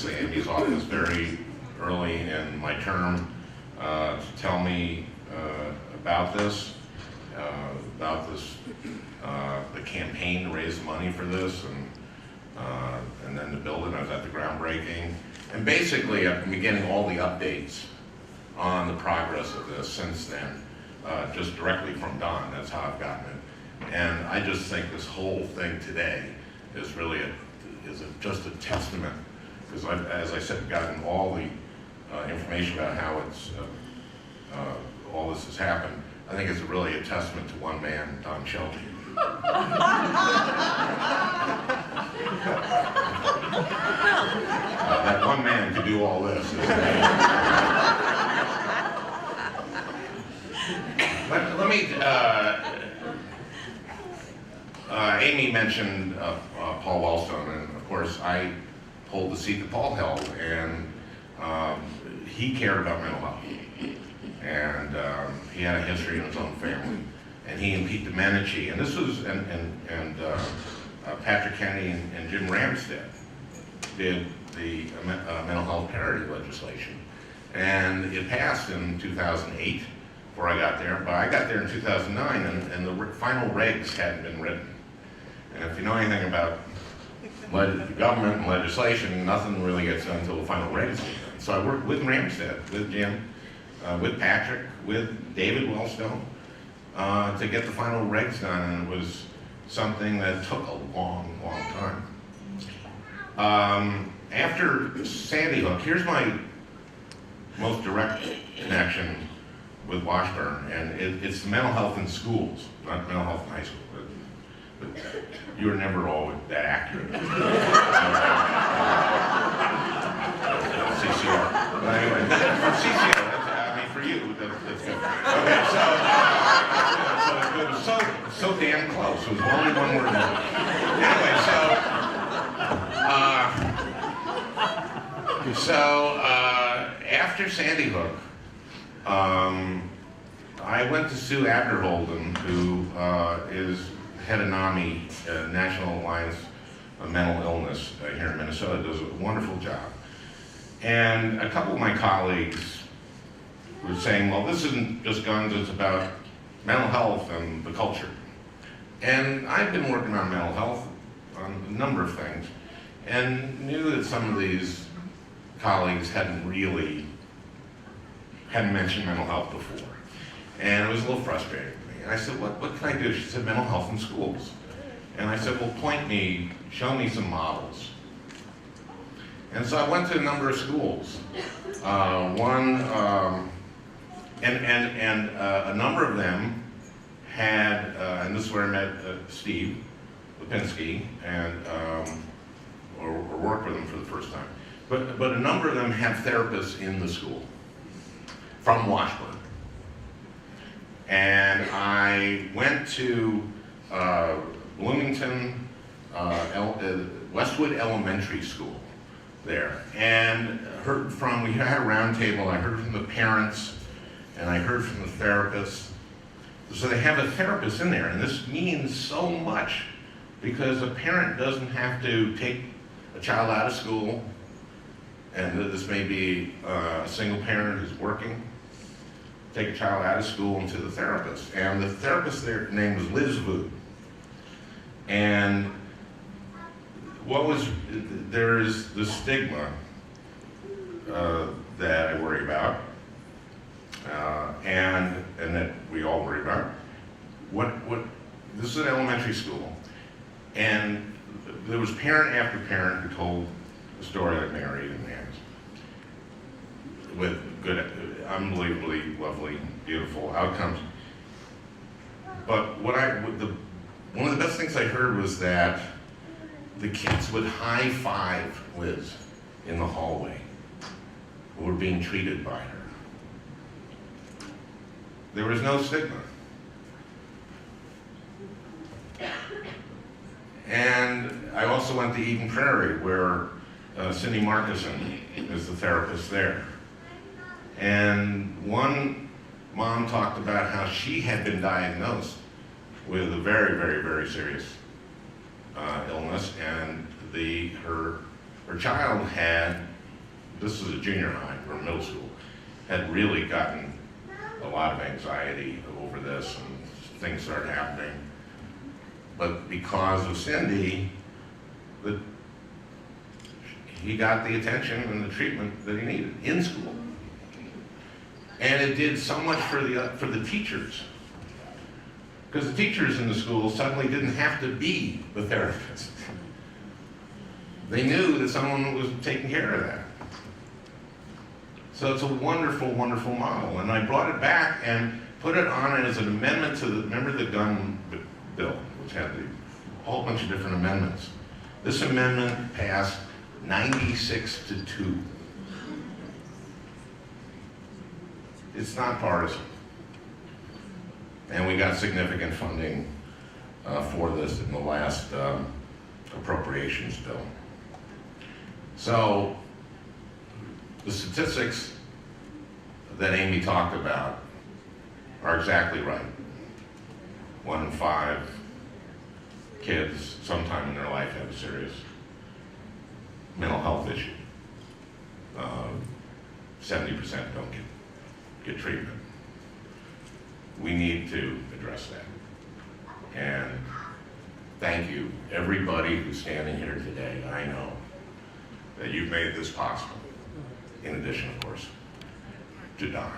to Amy's office very early in my term to tell me about this, the campaign to raise money for this, and then to build it. I was at the groundbreaking, and basically I've been getting all the updates on the progress of this since then, just directly from Don. That's how I've gotten it. And I just think this whole thing today is really just a testament, because I've, as I said, gotten all the information about how all this has happened. I think it's really a testament to one man, Don Shelby. That one man could do all this. Let me, Amy mentioned Paul Wellstone, and of course I hold the seat that Paul held, and he cared about mental health, and he had a history in his own family, and he and Pete Domenici, and this was, and Patrick Kennedy and Jim Ramstad did the mental health parity legislation, and it passed in 2008 before I got there, but I got there in 2009, and the final regs hadn't been written. And if you know anything about government and legislation, nothing really gets done until the final regs get done. So I worked with Ramstad, with Jim, with Patrick, with David Wellstone, to get the final regs done, and it was something that took a long, long time. After Sandy Hook, here's my most direct connection with Washburn, and it's mental health in schools, not mental health in high school. But you were never all that accurate. CCR. But anyway, for CCR, I mean, for you, that's good. Okay, so it was so damn close. It was only one word. Anyway, so after Sandy Hook, I went to Sue Abderholden, who is head of NAMI, National Alliance of Mental Illness here in Minnesota, does a wonderful job. And a couple of my colleagues were saying, well, this isn't just guns, it's about mental health and the culture. And I've been working on mental health on a number of things, and knew that some of these colleagues hadn't mentioned mental health before. And it was a little frustrating to me. And I said, what can I do? She said, mental health in schools. And I said, well, show me some models. And so I went to a number of schools. A number of them had, and this is where I met Steve Lipinski, or worked with him for the first time. But a number of them have therapists in the school from Washburn. And I went to Bloomington, Westwood Elementary School there, and we had a round table. I heard from the parents, and I heard from the therapists. So they have a therapist in there, and this means so much, because a parent doesn't have to take a child out of school, and this may be a single parent who's working, take a child out of school and to the therapist. And the therapist, their name was Liz Vu. And there's the stigma that I worry about, and that we all worry about. This is an elementary school, and there was parent after parent who told the story like Mary and Nan's, with good, unbelievably lovely, beautiful outcomes. But one of the best things I heard was that the kids would high five Liz in the hallway who were being treated by her. There was no stigma. And I also went to Eden Prairie, where Cindy Markison is the therapist there. And one mom talked about how she had been diagnosed with a very, very, very serious illness, and her child had this is a junior high or middle school, had really gotten a lot of anxiety over this, and things started happening. But because of Cindy, he got the attention and the treatment that he needed in school. And it did so much for the teachers. Because the teachers in the school suddenly didn't have to be the therapist. They knew that someone was taking care of that. So it's a wonderful, wonderful model. And I brought it back and put it on as an amendment to remember the gun bill, which had a whole bunch of different amendments. This amendment passed 96-2. It's not partisan. And we got significant funding for this in the last appropriations bill. So the statistics that Amy talked about are exactly right. 1 in 5 kids sometime in their life have a serious mental health issue. 70% don't get treatment. We need to address that. And thank you, everybody who's standing here today. I know that you've made this possible, in addition, of course, to Don.